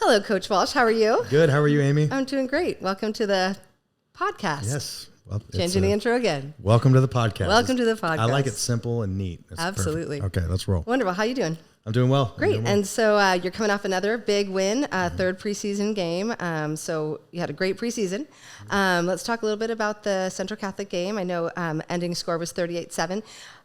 Hello, Coach Walsh. How are you? Good. How are you, Amy? I'm doing great. Welcome to the podcast. Yes. Well, Changing the intro again. Welcome to the podcast. Welcome to the podcast. I like it simple and neat. That's Absolutely. perfect. Okay, let's roll. Wonderful. How you doing? I'm doing well. Great. And so you're coming off another big win, third preseason game. So you had a great preseason. Let's talk a little bit about the Central Catholic game. I know ending score was 38-7.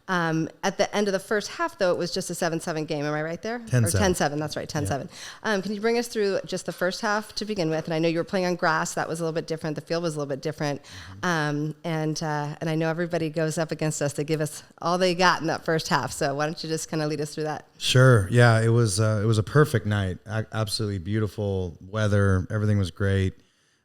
At the end of the first half, though, it was just a 7-7 game. Am I right there? 10-7. Or 10-7. That's right, 10-7. Can you bring us through just the first half to begin with? And I know you were playing on grass. That was a little bit different. The field was a little bit different. And I know everybody goes up against us. They give us all they got in that first half. So why don't you just kind of lead us through that? Sure. Yeah, it was a perfect night. Absolutely beautiful weather. Everything was great.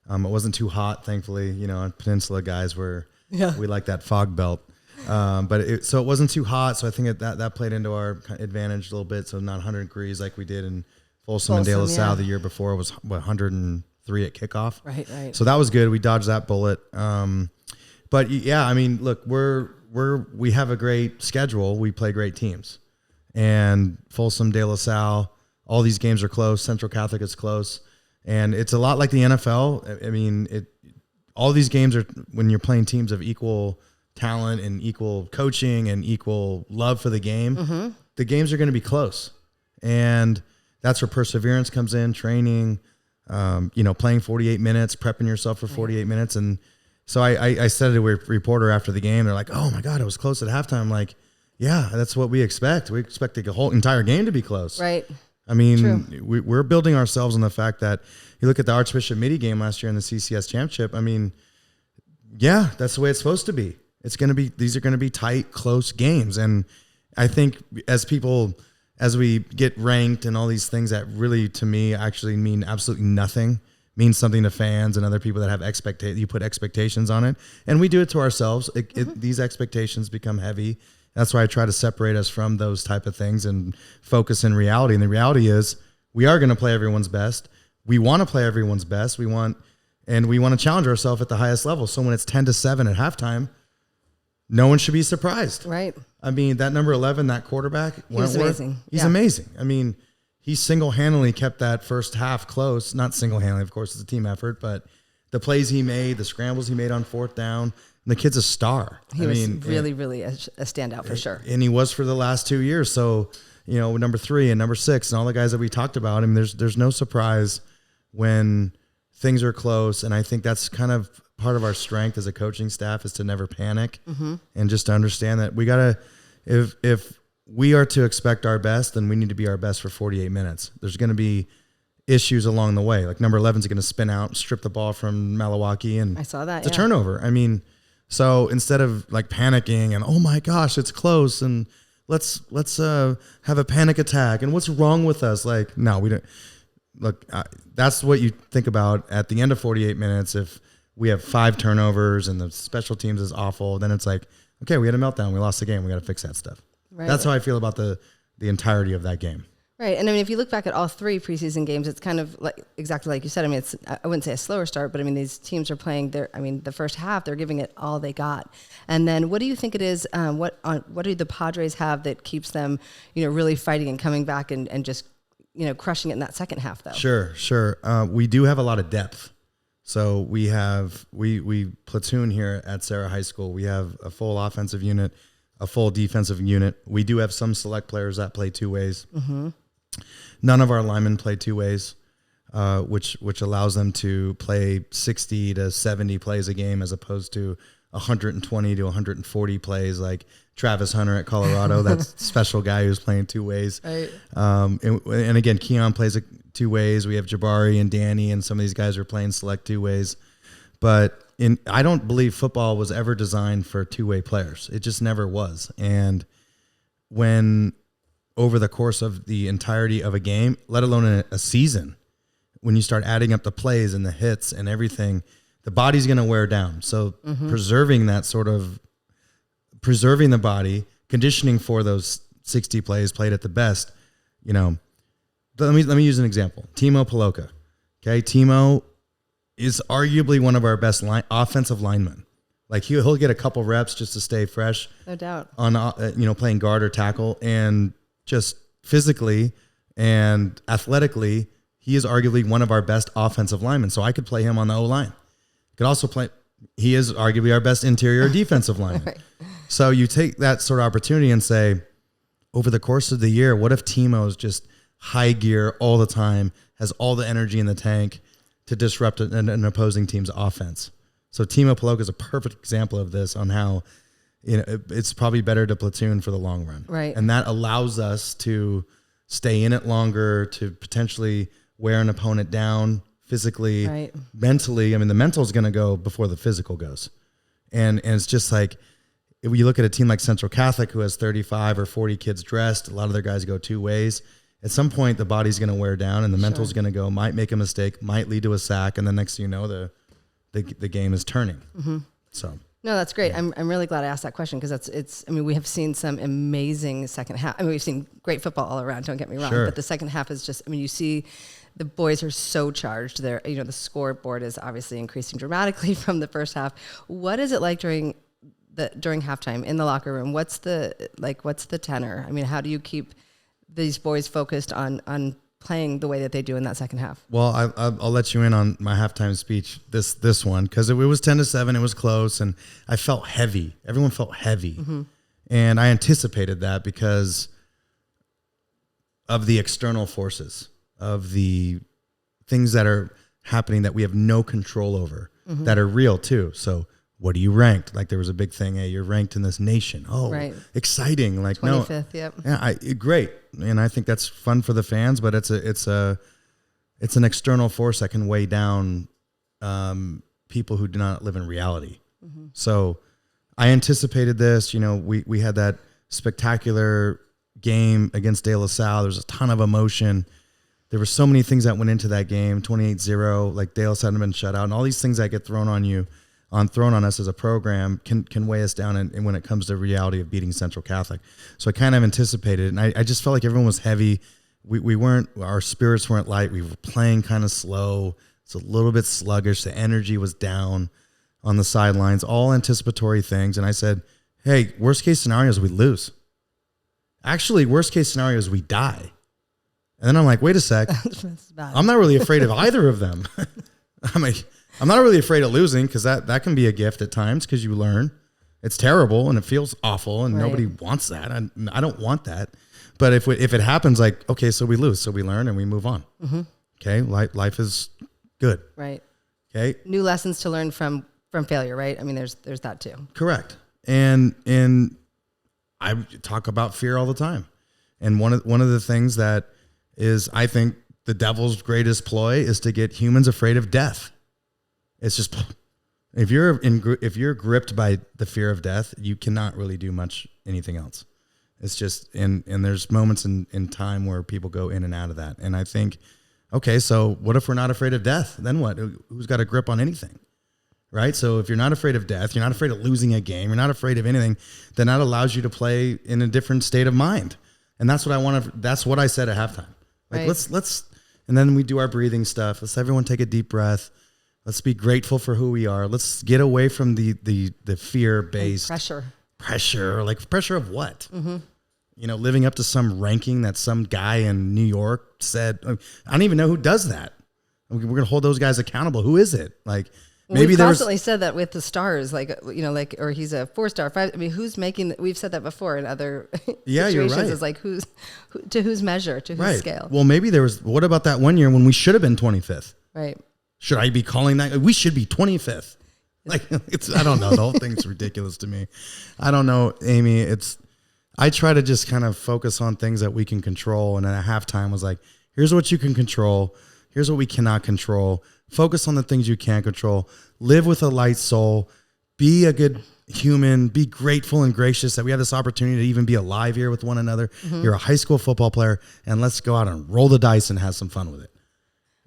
It wasn't too hot, thankfully. You know, Peninsula guys we like that fog belt. But it wasn't too hot, so I think that played into our advantage a little bit. So not 100 degrees like we did in Folsom and De La Salle the year before. It was 103 at kickoff. Right. So that was good. We dodged that bullet. But yeah, I mean, look, we have a great schedule. We play great teams, and Folsom, De La Salle, all these games are close. Central Catholic is close, and it's a lot like the NFL. I mean, all these games are when you're playing teams of equal talent and equal coaching and equal love for the game, the games are going to be close. And that's where perseverance comes in, training, playing 48 minutes, prepping yourself for 48 minutes. And so I said to a reporter after the game, they're like, oh my God, it was close at halftime. I'm like, yeah, that's what we expect. We expect the whole entire game to be close. Right. I mean, we're building ourselves on the fact that you look at the Archbishop Midi game last year in the CCS championship. I mean, yeah, that's the way it's supposed to be. These are going to be tight, close games. And I think as we get ranked and all these things that really, to me, actually mean absolutely nothing, means something to fans and other people that have you put expectations on it. And we do it to ourselves. These expectations become heavy. That's why I try to separate us from those type of things and focus in reality. And the reality is we are going to play everyone's best. We want to play everyone's best. We want to challenge ourselves at the highest level. So when it's 10-7 at halftime, no one should be surprised. Right. I mean, that number 11, that quarterback, he's amazing. He's amazing. I mean, he single-handedly kept that first half close. Not single-handedly, of course, it's a team effort, but the plays he made, the scrambles he made on fourth down, and the kid's a star. He was really a standout for sure. And he was for the last 2 years. So, number 3 and number 6 and all the guys that we talked about, I mean, there's no surprise when things are close. And I think that's kind of part of our strength as a coaching staff is to never panic and just to understand that we got to, if we are to expect our best, then we need to be our best for 48 minutes. There's going to be issues along the way. Like number 11 is going to spin out and strip the ball from Malawaki. And I saw that. It's a turnover. I mean, so instead of like panicking and, oh my gosh, it's close and let's have a panic attack and what's wrong with us? Like, no, we don't. Look, that's what you think about at the end of 48 minutes. If we have 5 turnovers and the special teams is awful, then it's like, okay, we had a meltdown. We lost the game. We got to fix that stuff. Right. That's how I feel about the entirety of that game. Right. And I mean, if you look back at all 3 preseason games, it's kind of like exactly like you said. I mean, I wouldn't say a slower start, but I mean, these teams are playing the first half, they're giving it all they got. And then what do you think it is? What do the Padres have that keeps them, really fighting and coming back and just, crushing it in that second half though? Sure. We do have a lot of depth. So we platoon here at Serra High School. We have a full offensive unit, a full defensive unit. We do have some select players that play 2 ways. Mm-hmm. None of our linemen play 2 ways, which allows them to play 60 to 70 plays a game as opposed to 120 to 140 plays like Travis Hunter at Colorado. That's a special guy who's playing 2 ways. Right. And again, Keon plays 2 ways. We have Jabari and Danny, and some of these guys are playing select 2 ways. But I don't believe football was ever designed for 2-way players. It just never was. And when over the course of the entirety of a game, let alone a season, when you start adding up the plays and the hits and everything, the body's going to wear down. So preserving the body, conditioning for those 60 plays played at the best, let me use an example. Timo Poloka. Okay. Timo is arguably one of our best offensive linemen. Like he'll get a couple reps just to stay fresh. No doubt. On, playing guard or tackle, and just physically and athletically, he is arguably one of our best offensive linemen. So I could play him on the O-line. Could also play, he is arguably our best interior defensive lineman. Right. So you take that sort of opportunity and say, over the course of the year, what if Timo's just high gear all the time, has all the energy in the tank to disrupt an opposing team's offense? So Timo Paloka is a perfect example of this on how, it's probably better to platoon for the long run. Right. And that allows us to stay in it longer, to potentially wear an opponent down physically, right, mentally. I mean, the mental is going to go before the physical goes. And it's just like, if you look at a team like Central Catholic, who has 35 or 40 kids dressed, a lot of their guys go two ways. At some point, the body's going to wear down and the mental's going to go, might make a mistake, might lead to a sack. And the next thing you know, the game is turning. Mm-hmm. So. No, that's great. I'm really glad I asked that question because I mean, we have seen some amazing second half. I mean, we've seen great football all around, don't get me wrong, but the second half is just, I mean, you see the boys are so charged. The scoreboard is obviously increasing dramatically from the first half. What is it like during halftime in the locker room? What's the tenor? I mean, how do you keep these boys focused on playing the way that they do in that second half? Well, I'll let you in on my halftime speech, this one, because it was 10-7, it was close, and I felt heavy. Everyone felt heavy. Mm-hmm. And I anticipated that because of the external forces, of the things that are happening that we have no control over, mm-hmm, that are real too. So what are you ranked? Like there was a big thing, hey, you're ranked in this nation. Oh, right. Exciting. Like 25th, yep. Yeah, great. And I think that's fun for the fans, but it's an external force that can weigh down people who do not live in reality. Mm-hmm. So I anticipated this. We had that spectacular game against De La Salle. There was a ton of emotion. There were so many things that went into that game, 28-0, like De La Salle hadn't been shut out, and all these things that get thrown on us as a program can weigh us down and when it comes to reality of beating Central Catholic. So I kind of anticipated it, and I just felt like everyone was heavy. Our spirits weren't light. We were playing kind of slow. It's a little bit sluggish. The energy was down on the sidelines, all anticipatory things. And I said, hey, worst case scenario is we lose. Actually, worst case scenario is we die. And then I'm like, wait a sec. I'm not really afraid of either of them. I'm not really afraid of losing because that can be a gift at times because you learn. It's terrible and it feels awful and nobody wants that. I don't want that. But if it happens, like, okay, so we lose, so we learn and we move on. Mm-hmm. Okay, life is good. Right. Okay. New lessons to learn from failure, right? I mean, there's that too. Correct. And I talk about fear all the time. And one of the things that is, I think, the devil's greatest ploy is to get humans afraid of death. It's just, if you're gripped by the fear of death, you cannot really do anything else. It's just, and there's moments in time where people go in and out of that. And I think, okay, so what if we're not afraid of death? Then what? Who's got a grip on anything? Right? So if you're not afraid of death, you're not afraid of losing a game, you're not afraid of anything, then that allows you to play in a different state of mind. And that's what I said at halftime. Like, right. let's, and then we do our breathing stuff. Let's everyone take a deep breath. Let's be grateful for who we are. Let's get away from the fear-based pressure. Like pressure of what? Mm-hmm. Living up to some ranking that some guy in New York said. I don't even know who does that. We're going to hold those guys accountable. Who is it? Like, maybe we've constantly said that with the stars, or he's a 4-star, 5. I mean, who's making? We've said that before in other situations. You're right. Is like to whose measure, to whose scale. Well, maybe what about that one year when we should have been 25th? Right. Should I be calling that? We should be 25th. Like I don't know. The whole thing's ridiculous to me. I don't know, Amy. I try to just kind of focus on things that we can control. And at halftime was like, here's what you can control. Here's what we cannot control. Focus on the things you can control. Live with a light soul. Be a good human. Be grateful and gracious that we have this opportunity to even be alive here with one another. Mm-hmm. You're a high school football player, and let's go out and roll the dice and have some fun with it.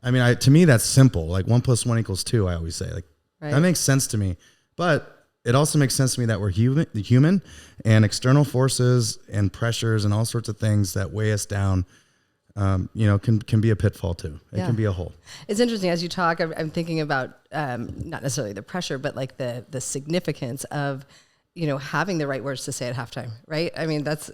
I mean, to me, that's simple. Like 1 + 1 = 2, I always say. Like that makes sense to me. But it also makes sense to me that we're human, and external forces and pressures and all sorts of things that weigh us down can be a pitfall too. It can be a hole. It's interesting as you talk. I'm thinking about not necessarily the pressure, but like the significance of having the right words to say at halftime. Right. I mean, that's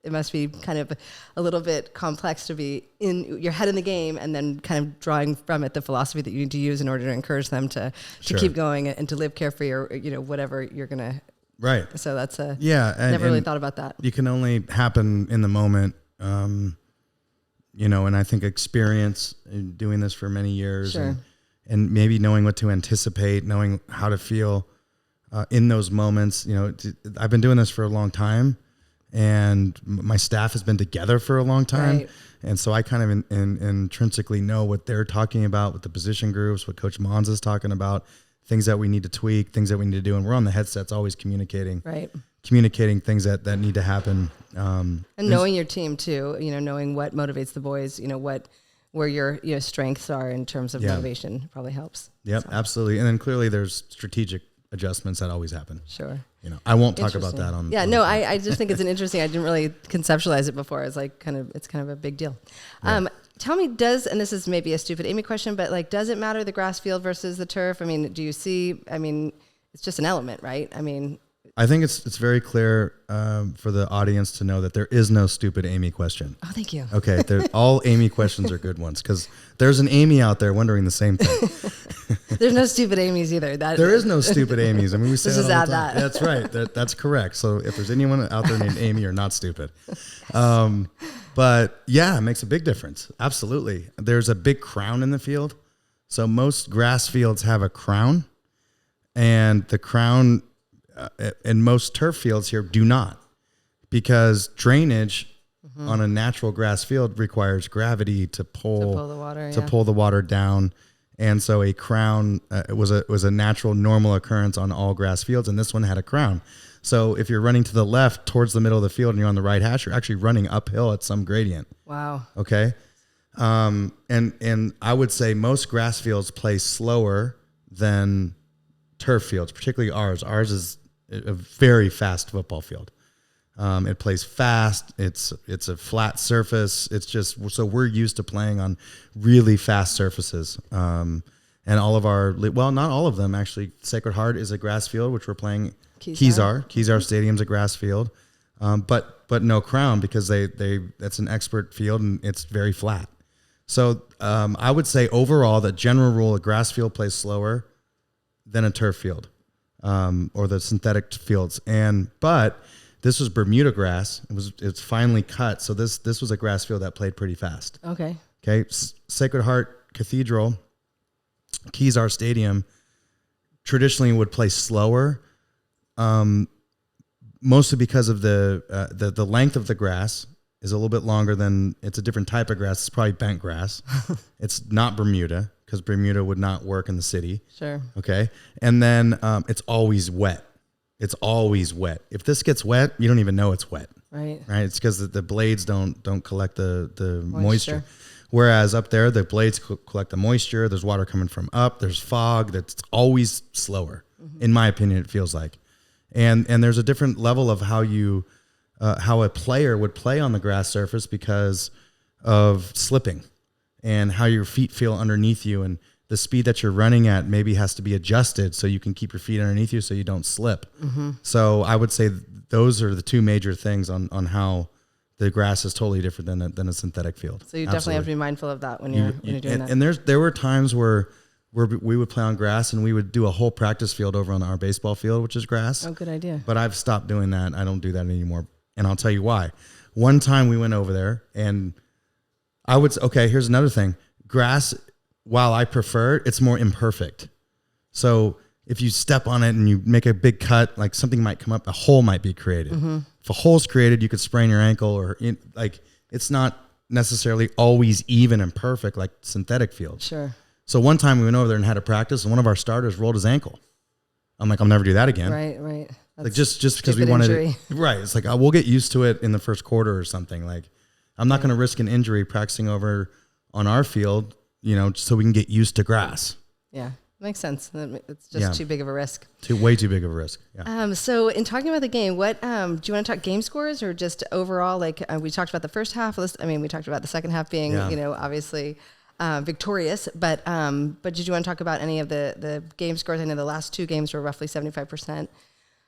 it must be kind of a little bit complex to be in your head in the game and then kind of drawing from it the philosophy that you need to use in order to encourage them to keep going and to live carefree or, whatever you're going to. Right. So that's never really thought about that. You can only happen in the moment, and I think experience in doing this for many years and maybe knowing what to anticipate, knowing how to feel in those moments. I've been doing this for a long time. And my staff has been together for a long time. Right. And so I kind of intrinsically know what they're talking about with the position groups, what Coach Mons is talking about, things that we need to tweak, things that we need to do. And we're on the headsets always communicating things that need to happen. And knowing your team too, knowing what motivates the boys, where your strengths are in terms of motivation probably helps. Yep, so. Absolutely. And then clearly there's strategic adjustments that always happen. Sure. I won't talk about that on. Yeah, no, I just think it's an interesting. I didn't really conceptualize it before. It's like it's kind of a big deal. Yeah. Tell me, and this is maybe a stupid Amy question, but does it matter the grass field versus the turf? I mean, do you see? I mean, it's just an element, right? I mean, I think it's very clear for the audience to know that there is no stupid Amy question. Oh, thank you. Okay, all Amy questions are good ones because there's an Amy out there wondering the same thing. There's no stupid Amy's either. There is no stupid Amy's. I mean, we say that all the time. that. That's right. That's correct. So if there's anyone out there named Amy, you're not stupid. But yeah, it makes a big difference. Absolutely. There's a big crown in the field. So most grass fields have a crown, and the crown and most turf fields here do not, because drainage on a natural grass field requires gravity to pull the water down. And so a crown was a natural, normal occurrence on all grass fields, and this one had a crown. So if you're running to the left towards the middle of the field and you're on the right hash, you're actually running uphill at some gradient. Wow. Okay. And I would say most grass fields play slower than turf fields, particularly ours. Ours is a very fast football field. It plays fast. It's a flat surface. It's just, so we're used to playing on really fast surfaces. And all of our, well, not all of them actually. Sacred Heart is a grass field, which we're playing. Kezar Stadium's a grass field. But no crown, because that's an expert field and it's very flat. So, I would say overall, the general rule, a grass field plays slower than a turf field, or the synthetic fields. But this was Bermuda grass. It's finely cut. So this was a grass field that played pretty fast. Okay. Sacred Heart Cathedral, Kezar Stadium, traditionally would play slower, mostly because of the length of the grass is a little bit longer than, it's a different type of grass. It's probably bent grass. It's not Bermuda, because Bermuda would not work in the city. Sure. Okay. And then it's always wet. It's always wet. If this gets wet, you don't even know it's wet. Right. It's because the blades don't collect the moisture. Whereas up there, the blades collect the moisture. There's water coming from up. There's fog. That's always slower. Mm-hmm. In my opinion, it feels like. And there's a different level of how a player would play on the grass surface because of slipping and how your feet feel underneath you, and the speed that you're running at maybe has to be adjusted so you can keep your feet underneath you so you don't slip. Mm-hmm. So I would say those are the two major things on how the grass is totally different than a synthetic field. So you definitely have to be mindful of that when you're doing that. And there were times where we would play on grass and we would do a whole practice field over on our baseball field, which is grass. Oh, good idea. But I've stopped doing that. I don't do that anymore. And I'll tell you why. One time we went over there and here's another thing. Grass, while I prefer it, it's more imperfect. So if you step on it and you make a big cut, like something might come up, a hole might be created. Mm-hmm. If a hole's created, you could sprain your ankle, or it's not necessarily always even and perfect like synthetic fields. Sure. So one time we went over there and had a practice, and one of our starters rolled his ankle. I'm like, I'll never do that again. Right. That's like just because we wanted it. Right. It's like, we'll get used to it in the first quarter or something. Like, I'm not going to risk an injury practicing over on our field, so we can get used to grass. Yeah. Makes sense. It's just too big of a risk. Way too big of a risk. Yeah. So in talking about the game, what do you want to talk game scores or just overall? Like we talked about the first half. We talked about the second half being, obviously victorious. But did you want to talk about any of the game scores? I know the last two games were roughly 75%.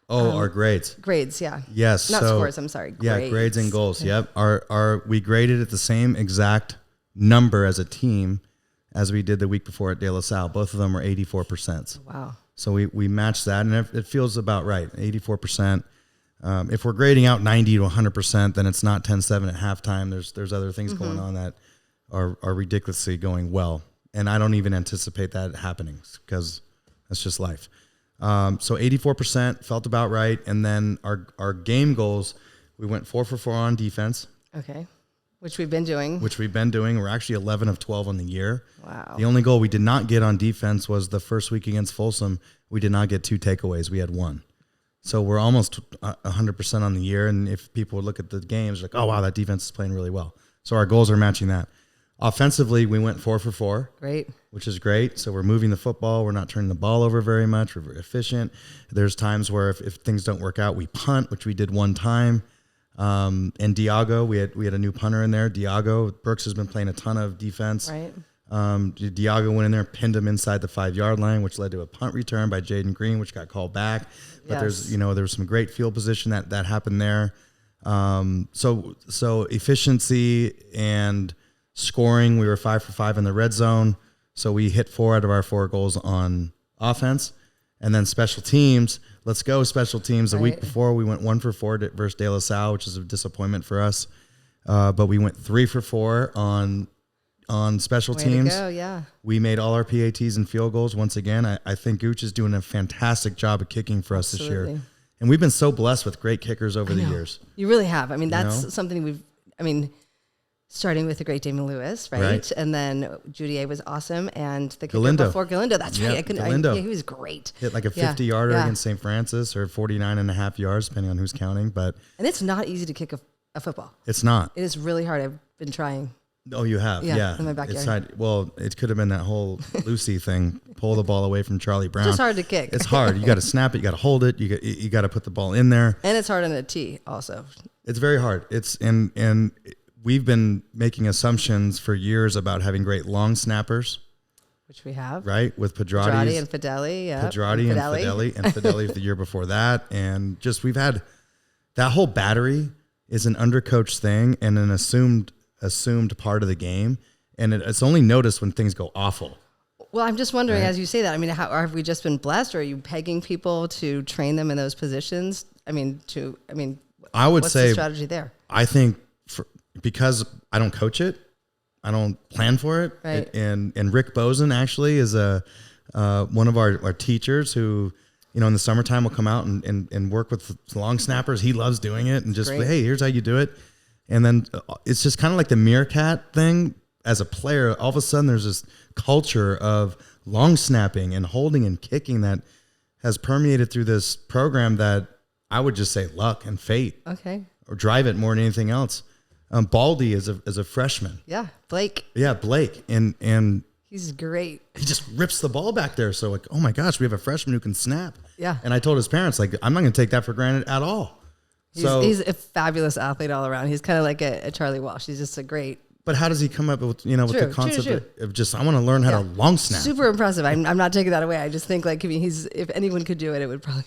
Our grades. Grades, yeah. Yes. Not scores, I'm sorry. Grades. Yeah, grades and goals. Yep. We graded at the same exact number as a team as we did the week before at De La Salle. Both of them were 84%. Wow. So we matched that, and it feels about right, 84%. If we're grading out 90 to 100%, then it's not 10-7 at halftime. There's other things going on that are ridiculously going well, and I don't even anticipate that happening because that's just life. So 84% felt about right. And then our game goals, we went 4 for 4 on defense. Okay. Which we've been doing. We're actually 11 of 12 on the year. Wow. The only goal we did not get on defense was the first week against Folsom. We did not get 2 takeaways. We had 1. So we're almost 100% on the year. And if people would look at the games, like, oh, wow, that defense is playing really well. So our goals are matching that. Offensively, we went 4 for 4. Great. Which is great. So we're moving the football. We're not turning the ball over very much. We're very efficient. There's times where if things don't work out, we punt, which we did one time. And Diago, we had a new punter in there. Diago, Brooks has been playing a ton of defense. Right. Diago went in there, pinned him inside the 5-yard line, which led to a punt return by Jaden Green, which got called back. But there was some great field position that happened there. So efficiency and scoring, we were 5 for 5 in the red zone. So we hit 4 out of our 4 goals on offense. And then special teams, let's go special teams. The week before, we went 1 for 4 versus De La Salle, which is a disappointment for us. But we went 3 for 4 on special teams. To go, yeah. We made all our PATs and field goals once again. I think Gooch is doing a fantastic job of kicking for us this year. And we've been so blessed with great kickers over the years. You really have. I mean, that's something starting with the great Damon Lewis, right? And then Judier was awesome. And the kicker before Galindo, that's right. Galindo. He was great. Hit like a 50-yarder against St. Francis, or 49.5 yards, depending on who's counting. And it's not easy to kick a football. It's not. It is really hard. I've been trying. Oh, you have? Yeah. In my backyard. It could have been that whole Lucy thing, pull the ball away from Charlie Brown. It's just hard to kick. It's hard. You got to snap it. You got to hold it. You got to put the ball in there. And it's hard on a tee also. It's very hard. And we've been making assumptions for years about having great long snappers. Which we have. Right? With Pedrati and Fideli. Yeah. Pedrati and Fideli. And Fideli the year before that. And just we've had that whole battery is an undercoached thing and an assumed part of the game. And it's only noticed when things go awful. Well, I'm just wondering, as you say that, have we just been blessed, or are you pegging people to train them in those positions? I would say the strategy there? I think because I don't coach it, I don't plan for it. Right. And Rick Bozen actually is one of our teachers who, in the summertime will come out and work with long snappers. He loves doing it and just, hey, here's how you do it. And then it's just kind of like the meerkat thing. As a player, all of a sudden there's this culture of long snapping and holding and kicking that has permeated through this program that I would just say luck and fate. Okay. Or drive it more than anything else. Baldy is a freshman. Yeah, Blake. Yeah, Blake. And he's great. He just rips the ball back there. So like, oh my gosh, we have a freshman who can snap. Yeah. And I told his parents, like, I'm not going to take that for granted at all. He's a fabulous athlete all around. He's kind of like a Charlie Walsh. He's just a great. But how does he come up with, with the concept of just, I want to learn how to long snap? Super impressive. I'm not taking that away. I just think if anyone could do it, it would probably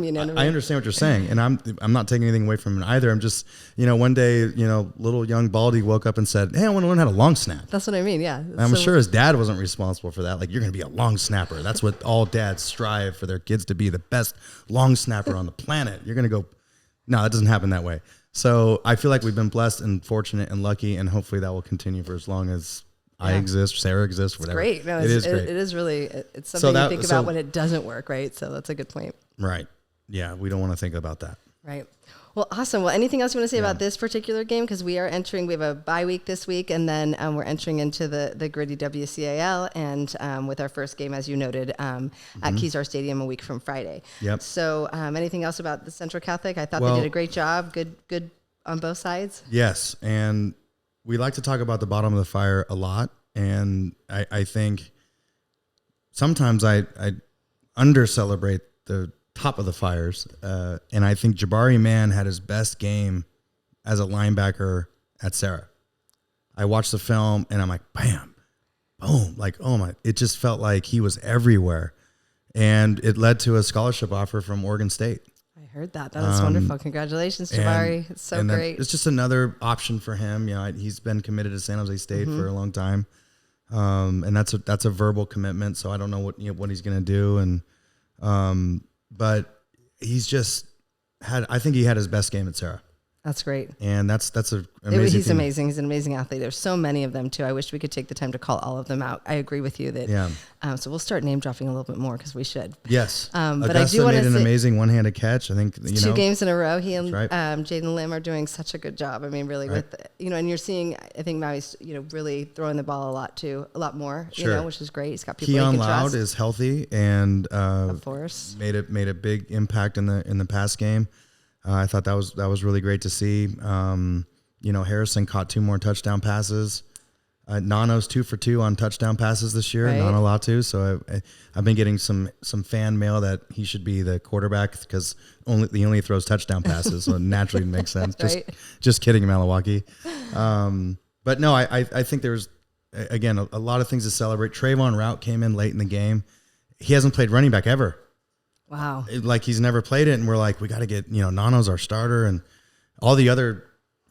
be him. I understand what you're saying. And I'm not taking anything away from him either. I'm just, one day, little young Baldy woke up and said, hey, I want to learn how to long snap. That's what I mean. Yeah. I'm sure his dad wasn't responsible for that. Like, you're going to be a long snapper. That's what all dads strive for their kids to be, the best long snapper on the planet. You're going to go, no, that doesn't happen that way. So I feel like we've been blessed and fortunate and lucky, and hopefully that will continue for as long as I exist, Sarah exists, whatever. It's great. No, it is great. It is really, it's something you think about when it doesn't work, right? So that's a good point. Right. Yeah, we don't want to think about that. Right. Well, awesome. Well, anything else you want to say about this particular game? Because we have a bye week this week, and then we're entering into the gritty WCAL, and with our first game, as you noted, at Kezar Stadium a week from Friday. Yep. So anything else about the Central Catholic? I thought they did a great job. Good on both sides. Yes, and we like to talk about the bottom of the fire a lot, and I think sometimes I under-celebrate the top of the fires. And I think Jabari Mann had his best game as a linebacker at Serra. I watched the film and I'm like, bam, boom. Like, oh my, it just felt like he was everywhere. And it led to a scholarship offer from Oregon State. heard that. That is wonderful. Congratulations, Jabari. It's so great. It's just another option for him. You know, he's been committed to San Jose State for a long time. And that's a verbal commitment. So I don't know what he's going to do. And, but he's just I think he had his best game at Serra. That's great. And that's a amazing He's amazing. He's an amazing athlete. There's so many of them too. I wish we could take the time to call all of them out. I agree with you that. Yeah. So we'll start name dropping a little bit more because we should. Yes. But Augusta I do want made to an say amazing one-handed catch. I think 2 games in a row. He and right. Jaden Lim are doing such a good job. I mean, really, right. with and you're seeing. I think Maui's really throwing the ball a lot more. Sure. Which is great. He's got people. Keon he can Loud trust. is healthy and Of course. made a big impact in the pass game. I thought that was really great to see. Harrison caught 2 more touchdown passes. Nano's 2 for 2 on touchdown passes this year. Right. Nano Latu. So I've been getting some fan mail that he should be the quarterback because he only throws touchdown passes. So it naturally makes sense. Right. Just kidding, Milwaukee. But no, I think there's again a lot of things to celebrate. Trayvon Rout came in late in the game. He hasn't played running back ever. Wow. Like he's never played it, and we're like, we got to get, Nano's our starter, and all the other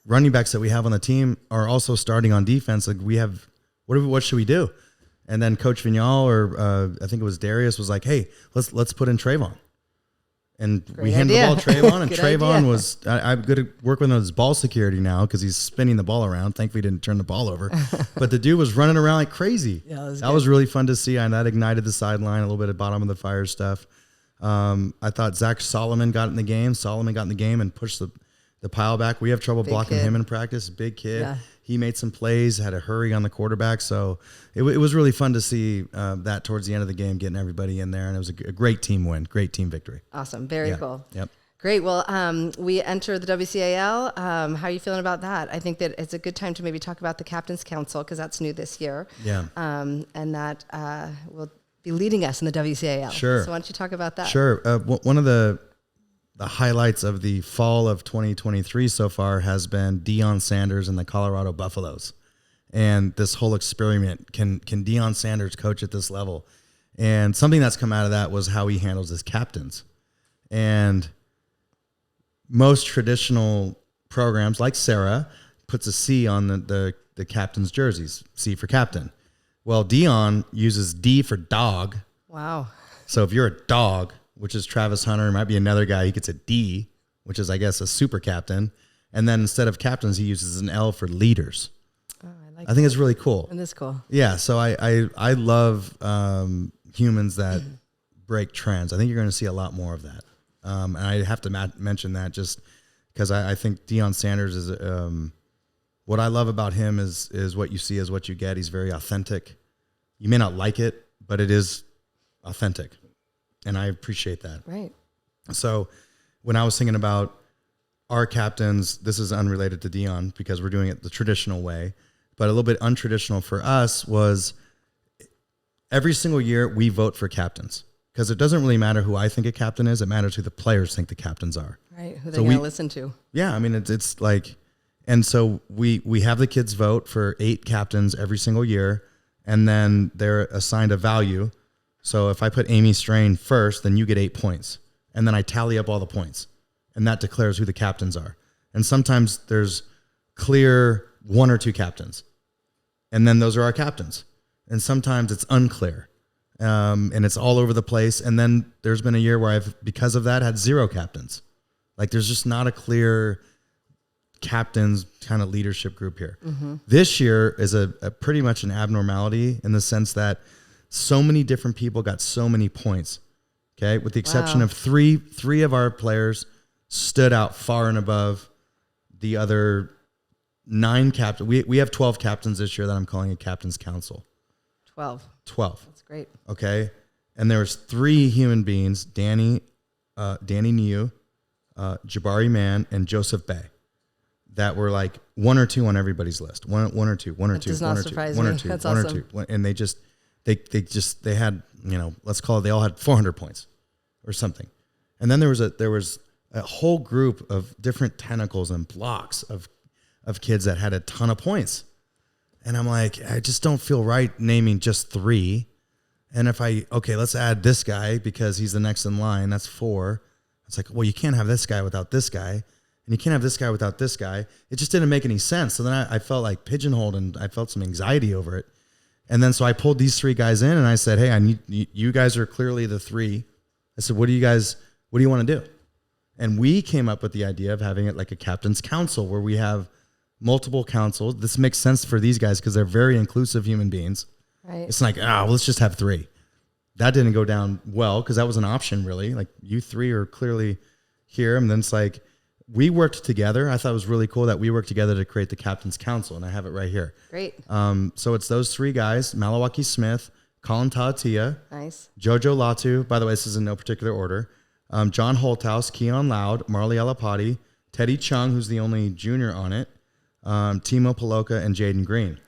running backs that we have on the team are also starting on defense. Like we have, what should we do? And then Coach Vignal or I think it was Darius was like, hey, let's put in Trayvon. And we handed the ball to Trayvon, and Trayvon was, I'm good at working with his ball security now because he's spinning the ball around. Thankfully, he didn't turn the ball over. But the dude was running around like crazy. Yeah, that was really fun to see, and that ignited the sideline, a little bit of bottom of the fire stuff. I thought Zach Solomon got in the game. And pushed the pile back. We have trouble blocking him in practice. Big kid. Yeah. He made some plays, had a hurry on the quarterback. So it was really fun to see that towards the end of the game, getting everybody in there. And it was a great team win, great team victory. Awesome. Very cool. Yep. Great. Well, we enter the WCAL. How are you feeling about that? I think that it's a good time to maybe talk about the Captain's Council because that's new this year. Yeah. And that will be leading us in the WCAL. Sure. So why don't you talk about that? Sure. One of the highlights of the fall of 2023 so far has been Deion Sanders and the Colorado Buffaloes. And this whole experiment, can Deion Sanders coach at this level? And something that's come out of that was how he handles his captains. And most traditional programs like Serra puts a C on the captain's jerseys, C for captain. Well, Deion uses D for dog. Wow. So if you're a dog, which is Travis Hunter, it might be another guy, he gets a D, which is, I guess, a super captain. And then instead of captains, he uses an L for leaders. Oh, I think it's really cool. And it's cool. Yeah, so I love humans that break trends. I think you're going to see a lot more of that. And I have to mention that just because I think Deion Sanders is what I love about him is what you see is what you get. He's very authentic. You may not like it, but it is authentic. And I appreciate that. Right. So when I was thinking about our captains, this is unrelated to Deion because we're doing it the traditional way, but a little bit untraditional for us was every single year we vote for captains because it doesn't really matter who I think a captain is. It matters who the players think the captains are. Right. Who they're going to listen to. Yeah. I mean, it's like, and so we have the kids vote for 8 captains every single year, and then they're assigned a value. So if I put Amy Strain first, then you get 8 points. And then I tally up all the points. And that declares who the captains are. And sometimes there's clear 1 or 2 captains. And then those are our captains. And sometimes it's unclear. And it's all over the place. And then there's been a year where I've, because of that, had 0 captains. Like there's just not a clear captains kind of leadership group here. Mm-hmm. This year is a pretty much an abnormality in the sense that so many different people got so many points. Okay. With the exception of three of our players stood out far and above the other 9 captains. We have 12 captains this year that I'm calling a captain's council. 12. That's great. Okay. And there was 3 human beings, Danny Niu, Jabari Mann, and Joseph Bay, that were like 1 or 2 on everybody's list. One or two. Does not surprise me. That's awesome. And they had, let's call it, they all had 400 points or something. And then there was a whole group of different tentacles and blocks of kids that had a ton of points. And I'm like, I just don't feel right naming just 3. And if let's add this guy because he's the next in line. That's 4. It's like, well, you can't have this guy without this guy, and you can't have this guy without this guy. It just didn't make any sense. So then I felt like pigeonholed, and I felt some anxiety over it. And then so I pulled these 3 guys in, and I said, hey, I need you guys are clearly the 3. I said, what do you want to do? And we came up with the idea of having it like a captain's council, where we have multiple councils. This makes sense for these guys because they're very inclusive human beings. Right. It's like, let's just have 3. That didn't go down well because that was an option, really. Like, you 3 are clearly here. And then it's like, we worked together. I thought it was really cool that we worked together to create the captain's council, and I have it right here. Great. So it's those 3 guys: Malawaki Smith, Colin Tautia, Nice. Jojo Latu. By the way, this is in no particular order. John Holthouse, Keon Loud, Marley Alapati, Teddy Chung, who's the only junior on it, Timo Paloka, and Jaden Green.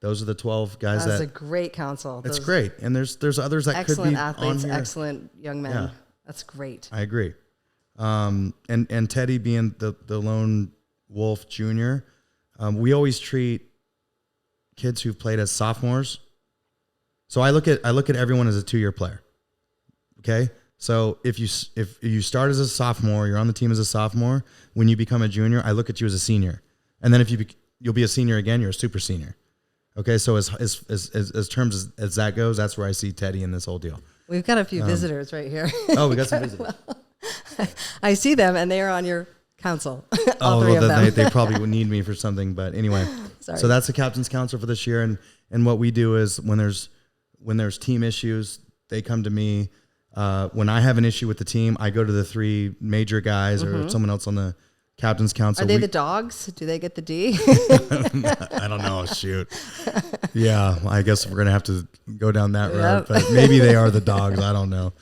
Those are the 12 guys. That's a great council. It's great, and there's others that could be athletes, on here. excellent young men. Yeah. That's great. I agree. And Teddy being the lone wolf junior, we always treat kids who've played as sophomores. So I look at everyone as a 2-year player. Okay, so if you start as a sophomore, you're on the team as a sophomore. When you become a junior, I look at you as a senior, and then if you'll be a senior again, you're a super senior. Okay, so as terms as that goes, that's where I see Teddy in this whole deal. We've got a few visitors right here. Oh, we got some visitors. I see them, and they are on your council. All 3 of them. They probably would need me for something, but anyway. Sorry. So that's the captain's council for this year, and what we do is when there's team issues, they come to me. When I have an issue with the team, I go to the 3 major guys or someone else on the captain's council. Are they the dogs? Do they get the D? I don't know. Shoot. Yeah, I guess we're gonna have to go down that road. But maybe they are the dogs. I don't know.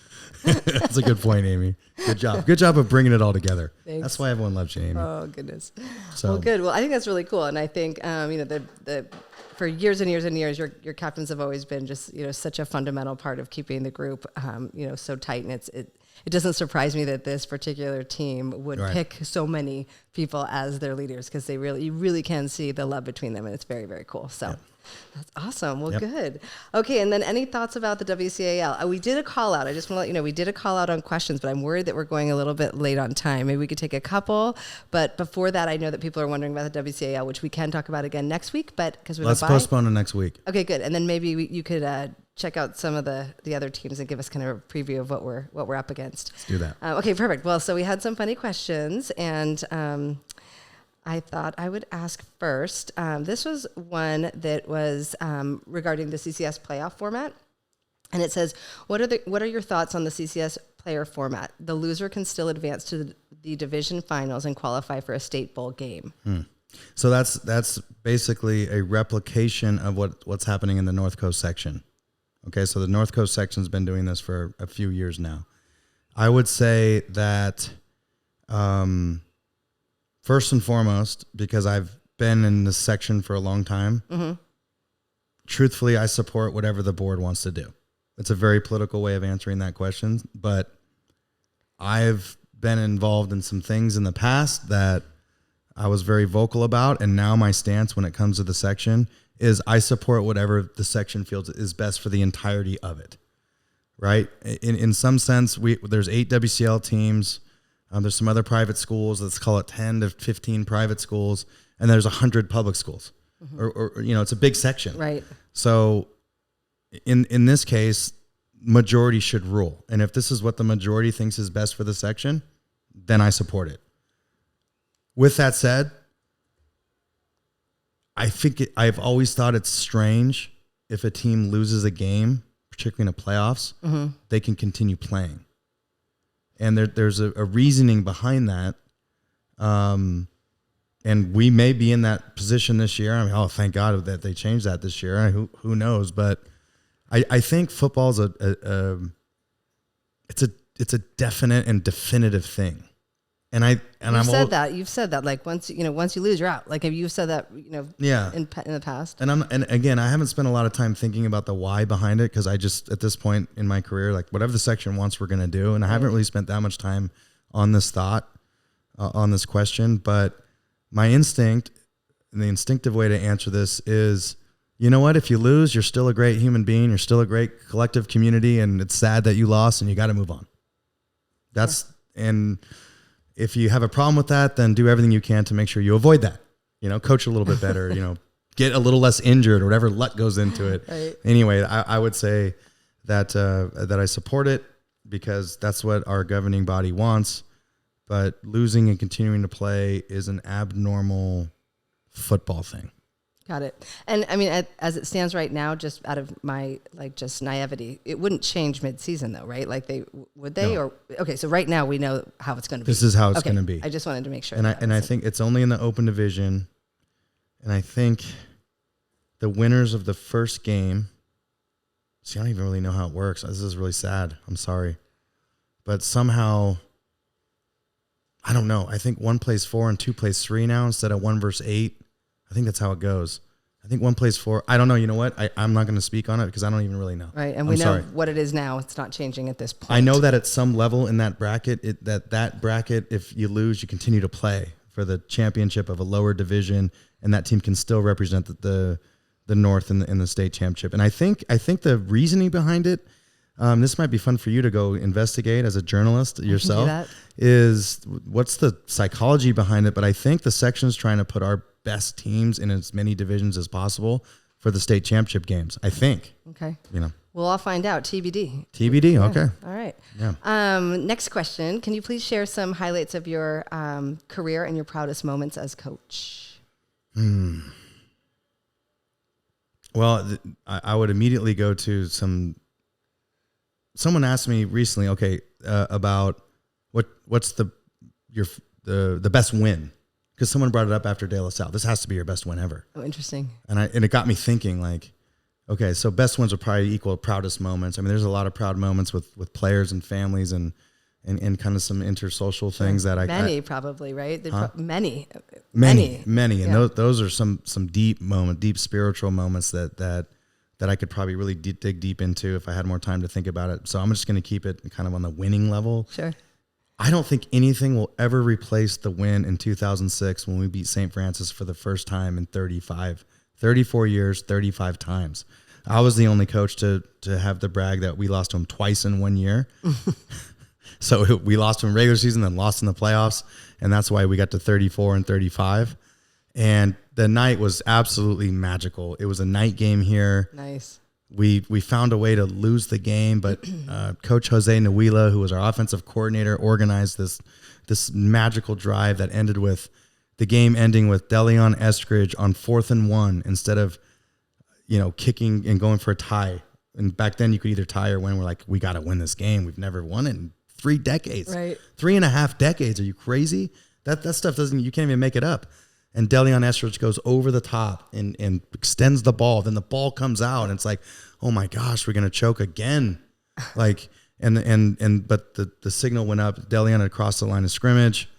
That's a good point, Amy. Good job. Good job of bringing it all together. Thanks. That's why everyone loves you, Amy. Oh, goodness. So, well, good. Well, I think that's really cool, and I think for years and years and years, your captains have always been just such a fundamental part of keeping the group so tight, and it doesn't surprise me that this particular team would pick so many people as their leaders, because you really can see the love between them, and it's very, very cool. So. Yep. That's awesome. Well, good. Okay. And then any thoughts about the WCAL? We did a call out. I just want to let you know, we did a call out on questions, but I'm worried that we're going a little bit late on time. Maybe we could take a couple, but before that, I know that people are wondering about the WCAL, which we can talk about again next week, but because let's postpone it next week. Okay, good. And then maybe you could check out some of the other teams and give us kind of a preview of what we're up against. Let's do that. Okay, perfect. Well, so we had some funny questions, and I thought I would ask first. This was one that was regarding the CCS playoff format, and it says, "What are your thoughts on the CCS player format? The loser can still advance to the division finals and qualify for a state bowl game." So that's basically a replication of what's happening in the North Coast section. Okay, so the North Coast section's been doing this for a few years now. I would say that. First and foremost, because I've been in this section for a long time, truthfully, I support whatever the board wants to do. It's a very political way of answering that question, but I've been involved in some things in the past that I was very vocal about, and now my stance when it comes to the section is I support whatever the section feels is best for the entirety of it, right? In some sense, there's 8 WCL teams. There's some other private schools. Let's call it 10 to 15 private schools, and there's 100 public schools. Or it's a big section. Right. So in this case, majority should rule. And if this is what the majority thinks is best for the section, then I support it. With that said, I've always thought it's strange if a team loses a game, particularly in the playoffs, they can continue playing. And there's a reasoning behind that. And we may be in that position this year. I mean, thank God that they changed that this year. Who knows? But I think football is it's a definite and definitive thing. And you've said that like once you lose, you're out. Like you've said that in the past. And again, I haven't spent a lot of time thinking about the why behind it, because I just at this point in my career, like whatever the section wants, we're gonna do. And I haven't really spent that much time on this thought, on this question. But my instinct, and the instinctive way to answer this is, you know what? If you lose, you're still a great human being. You're still a great collective community, and it's sad that you lost, and you got to move on. And if you have a problem with that, then do everything you can to make sure you avoid that. Coach a little bit better, get a little less injured or whatever luck goes into it. Right. Anyway, I would say that I support it because that's what our governing body wants. But losing and continuing to play is an abnormal football thing. Got it. And I mean, as it stands right now, just out of my just naivety, it wouldn't change mid-season though, right? Like would they? No. Or okay, so right now we know how it's going to be. This is how it's going to be. I just wanted to make sure. And I think it's only in the open division. And I think the winners of the first game. See, I don't even really know how it works. This is really sad. I'm sorry, but somehow. I don't know. I think 1 plays 4 and 2 plays 3 now instead of 1 versus 8. I think that's how it goes. I think 1 plays 4. I don't know. You know what? I'm not going to speak on it because I don't even really know. Right, and we know what it is now. It's not changing at this point. I know that at some level in that bracket, that bracket, if you lose, you continue to play for the championship of a lower division, and that team can still represent the North in the state championship. And I think the reasoning behind it. This might be fun for you to go investigate as a journalist yourself, is what's the psychology behind it. But I think the section's trying to put our best teams in as many divisions as possible for the state championship games, I think. Okay. We'll all find out. TBD. TBD. Yeah. Okay. All right. Yeah. Next question. Can you please share some highlights of your career and your proudest moments as coach? Well, I would immediately go to someone asked me recently, about what's the best win, because someone brought it up after De La Salle. This has to be your best win ever. Oh, interesting. And it got me thinking, so best wins are probably equal proudest moments. I mean, there's a lot of proud moments with players and families and kind of some intersocial things that probably, right? Many. And those are some deep spiritual moments that I could probably really dig deep into if I had more time to think about it. So I'm just going to keep it kind of on the winning level. Sure. I don't think anything will ever replace the win in 2006 when we beat St. Francis for the first time in 34 years, 35 times. I was the only coach to have the brag that we lost to them twice in 1 year. So we lost to them in regular season, then lost in the playoffs. And that's why we got to 34 and 35. And the night was absolutely magical. It was a night game here. Nice. We found a way to lose the game, but Coach Jose Nawila, who was our offensive coordinator, organized this magical drive that ended with the game ending with Deleon Eskridge on 4th and 1 instead of kicking and going for a tie. And back then you could either tie or win. We're like, we got to win this game. We've never won it in 3 decades. Right. 3.5 decades. Are you crazy? That stuff you can't even make it up. And Deleon Eskridge goes over the top and extends the ball. Then the ball comes out, and it's like, oh my gosh, we're gonna choke again. But the signal went up. Deleon had crossed the line of scrimmage.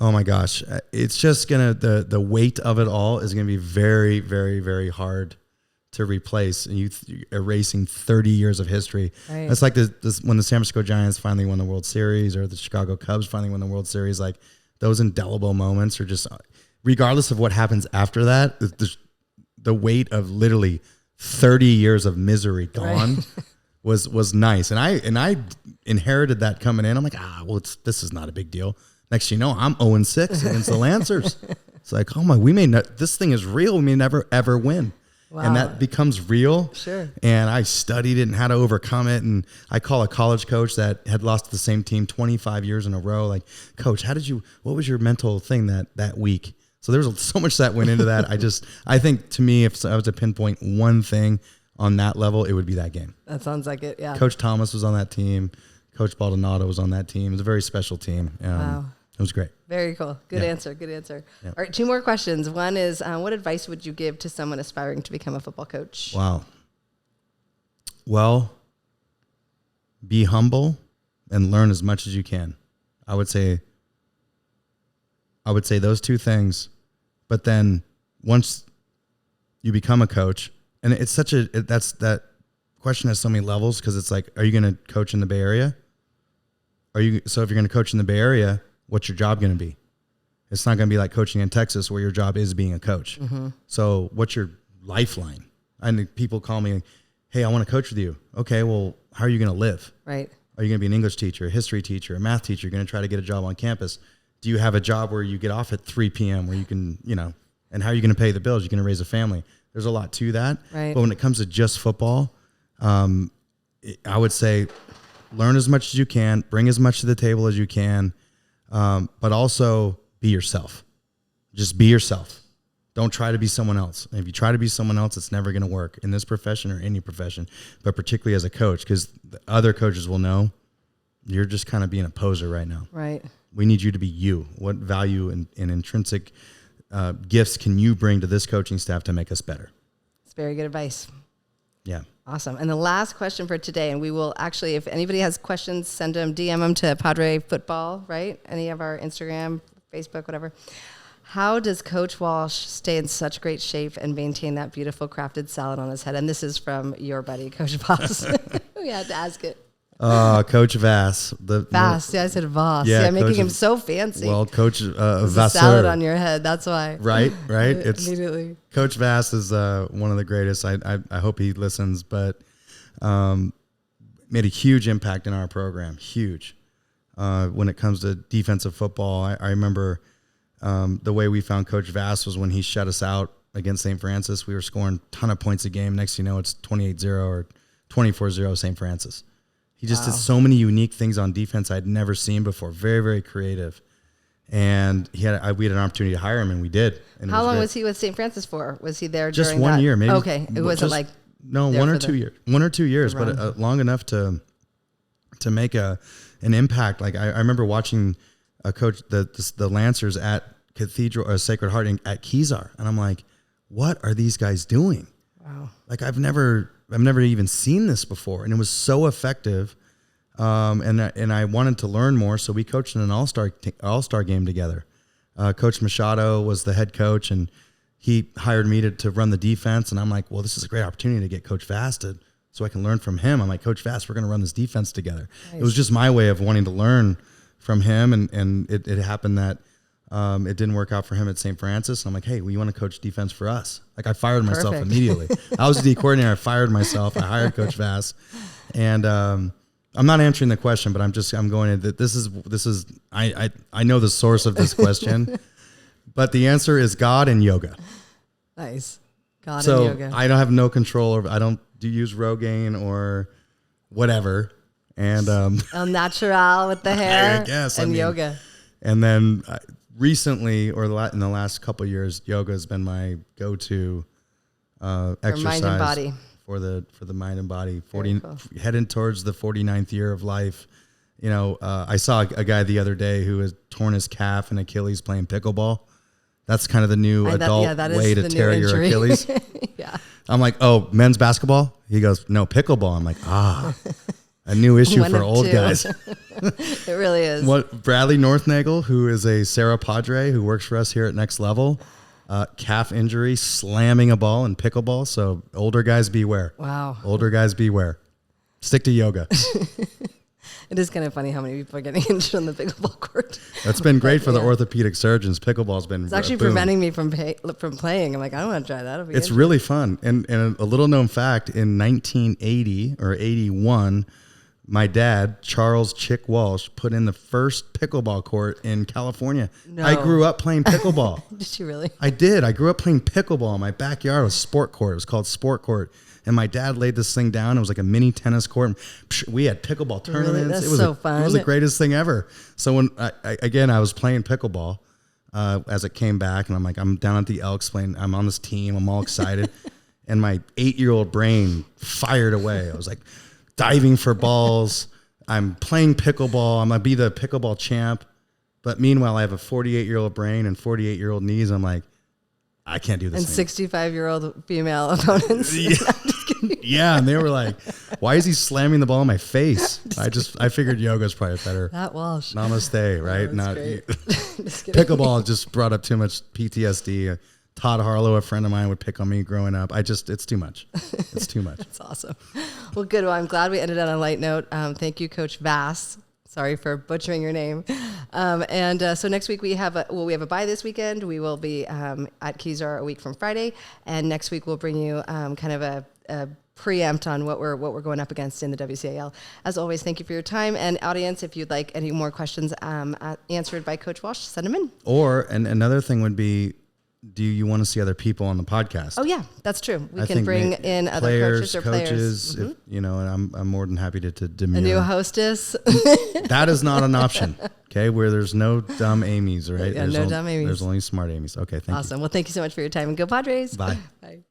Oh my gosh, it's just gonna the weight of it all is gonna be very, very, very hard to replace. And you erasing 30 years of history. Right. That's like this when the San Francisco Giants finally won the World Series, or the Chicago Cubs finally won the World Series. Like those indelible moments are just. Regardless of what happens after that, the weight of literally 30 years of misery gone was nice. And I inherited that coming in. I'm like, this is not a big deal. Next thing you know, I'm 0-6 against the Lancers. It's like, this thing is real. We may never, ever win. Wow. And that becomes real. Sure. And I studied it and how to overcome it. And I call a college coach that had lost to the same team 25 years in a row. Like, Coach, what was your mental thing that week? So there was so much that went into that. I think to me, if I was to pinpoint one thing on that level, it would be that game. That sounds like it. Yeah. Coach Thomas was on that team. Coach Baldonado was on that team. It was a very special team. Wow. It was great. Very cool. Good answer. Yeah. All right. 2 more questions. One is, what advice would you give to someone aspiring to become a football coach? Wow. Well, be humble and learn as much as you can. I would say those 2 things, but then once you become a coach, and it's that question has so many levels, because it's like, are you going to coach in the Bay Area? So if you're going to coach in the Bay Area, what's your job going to be? It's not going to be like coaching in Texas where your job is being a coach. Mm-hmm. So what's your lifeline? And people call me, hey, I want to coach with you. Okay, well, how are you going to live? Right. Are you going to be an English teacher, a history teacher, a math teacher? You're going to try to get a job on campus. Do you have a job where you get off at 3 p.m. where you can, and how are you going to pay the bills? You're going to raise a family. There's a lot to that. Right. But when it comes to just football, I would say learn as much as you can, bring as much to the table as you can, but also be yourself. Just be yourself. Don't try to be someone else. And if you try to be someone else, it's never going to work in this profession or any profession, but particularly as a coach, because the other coaches will know you're just kind of being a poser right now. Right. We need you to be you. What value and intrinsic gifts can you bring to this coaching staff to make us better? It's very good advice. Yeah. Awesome. And the last question for today, and we will actually, if anybody has questions, send them, DM them to Padre Football, right? Any of our Instagram, Facebook, whatever. How does Coach Walsh stay in such great shape and maintain that beautiful crafted salad on his head? And this is from your buddy, Coach Voss. We had to ask it. Coach Vass. Vass. Yeah, I said Voss. Yeah, making him so fancy. Well, Coach Vasseur. Salad on your head. That's why. Right. It's immediately. Coach Vass is one of the greatest. I hope he listens, but made a huge impact in our program. Huge. When it comes to defensive football, I remember the way we found Coach Vass was when he shut us out against St. Francis. We were scoring a ton of points a game. Next thing you know, it's 28-0 or 24-0 St. Francis. He just did so many unique things on defense I'd never seen before. Very, very creative. And we had an opportunity to hire him, and we did. And how long was he with St. Francis for? Was he there just during 1 year, maybe? Okay, it wasn't like no, 1 or 2 years. 1 or 2 years, but long enough to make an impact. Like I remember watching a coach the Lancers at Cathedral or Sacred Heart at Kezar, and I'm like, what are these guys doing? Wow! Like I've never even seen this before, and it was so effective. And I wanted to learn more, so we coached in an all-star game together. Coach Machado was the head coach, and he hired me to run the defense. And I'm like, well, this is a great opportunity to get Coach Vass so I can learn from him. I'm like, Coach Vass, we're going to run this defense together. Nice. It was just my way of wanting to learn from him, and it happened that it didn't work out for him at St. Francis. And I'm like, hey, well, you want to coach defense for us? Like I fired myself immediately. I was the coordinator. I fired myself. I hired Coach Vass, and I'm not answering the question, but I'm going to, this is I know the source of this question, but the answer is God and yoga. Nice. God and yoga. I don't have no control over, I don't use Rogaine or whatever. And, El Natural with the hair. I guess. And yoga. And then recently, or in the last couple of years, yoga has been my go-to exercise. Mind and body. For the mind and body, heading towards the 49th year of life. I saw a guy the other day who has torn his calf and Achilles playing pickleball. That's kind of the new adult way to tear your Achilles. Yeah. I'm like, oh, men's basketball? He goes, no, pickleball. I'm like, a new issue for old guys. It really is. Bradley Northnagel, who is a Serra Padre who works for us here at Next Level, calf injury, slamming a ball in pickleball. So older guys beware. Wow. Older guys beware. Stick to yoga. It is kind of funny how many people are getting injured on the pickleball court. That's been great for the orthopedic surgeons. Pickleball's been It's actually preventing me from playing. I'm like, I don't want to try that. It's really fun. And a little known fact, in 1980 or 81, my dad, Charles Chick Walsh, put in the first pickleball court in California. No. I grew up playing pickleball. Did you really? I did. I grew up playing pickleball in my backyard. It was sport court. It was called Sport Court. And my dad laid this thing down. It was like a mini tennis court. We had pickleball tournaments. Really? That's so fun. It was the greatest thing ever. So when I was playing pickleball as it came back, and I'm down at the Elks playing. I'm on this team. I'm all excited. And my 8-year-old brain fired away. I was like diving for balls. I'm playing pickleball. I'm going to be the pickleball champ. But meanwhile, I have a 48-year-old brain and 48-year-old knees. I'm like, I can't do this. And 65-year-old female opponents. Yeah, and they were like, why is he slamming the ball in my face? I figured yoga's probably better. That Walsh. Namaste, right? Not pickleball just brought up too much PTSD. Todd Harlow, a friend of mine, would pick on me growing up. It's too much. It's too much. That's awesome. Well, good. Well, I'm glad we ended on a light note. Thank you, Coach Vass. Sorry for butchering your name. So next week we have a bye this weekend. We will be at Kezar a week from Friday, and next week we'll bring you kind of a preempt on what we're going up against in the WCAL. As always, thank you for your time. And audience, if you'd like any more questions answered by Coach Walsh, send them in. Or, and another thing would be, do you want to see other people on the podcast? Oh yeah, that's true. We can bring in other players, coaches or players. if, you know, and I'm more than happy to demure. A new hostess. That is not an option. Okay, where there's no dumb Amy's, right? Yeah, no dumb Amy's. There's only smart Amy's. Okay, thank you. Awesome. Well, thank you so much for your time, and go Padres. Bye. Bye.